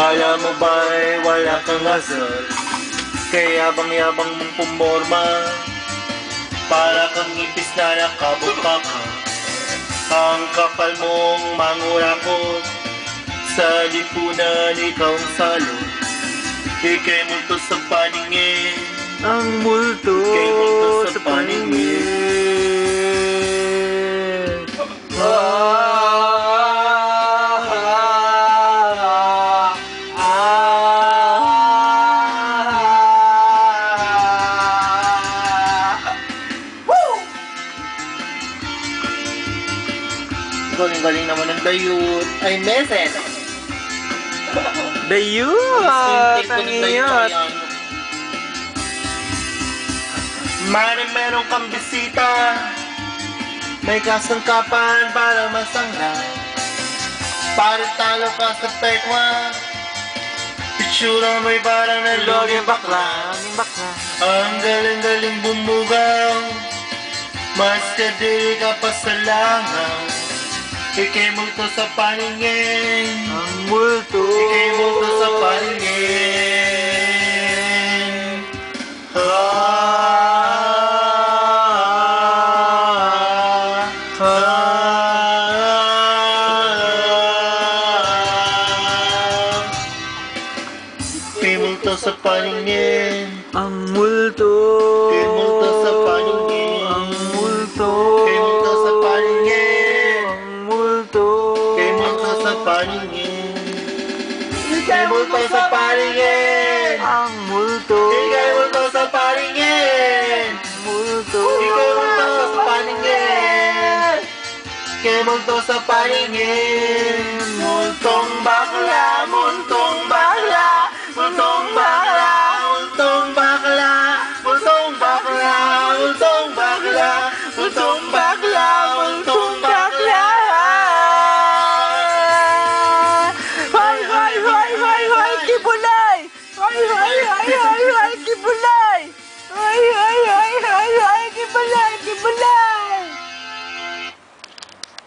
Kala mo ba'y wala kang asal? Kaya yabang-yabang mong pumorma, para kang ipis na nakabuka ka. Ang kapal mong mangurakot, sa lipunan ikaw ang salo. Ika'y multo sa paningin, Ang multo ika'y multo sa sa paningin. paningin. Galing-galing naman ng dayut. Ay, meses! Dayut! Ang iyot! Meron kang bisita, may kasangkapan para masangla. Para talo ka sa pekwa, itsura mo'y parang naloging bakla. Ang galing-galing bumugaw, mas kadiri ka pa sa langaw. Ika'y multo sa paningin, Ang multo ika'y multo sa paningin. Ika'y multo sa paningin, Ang multo ika'y multo sa paningin. Ang multo Ika'y multo sa paningin, Ang multo ika'y multo sa paningin. Ika'y multo sa paningin, Ang multo ika'y multo sa paningin. multo Ika'y multo sa paningin, ika'y multo sa paningin. Multong bakla, multong bakla, multong bakla, multong bakla, multong bakla, multong bakla, multong bakla, multong bakla. Hoy, hoy, hoy, hoy, hoy, kibulay! Hoy, hoy, hoy, hoy, hoy, kibulay!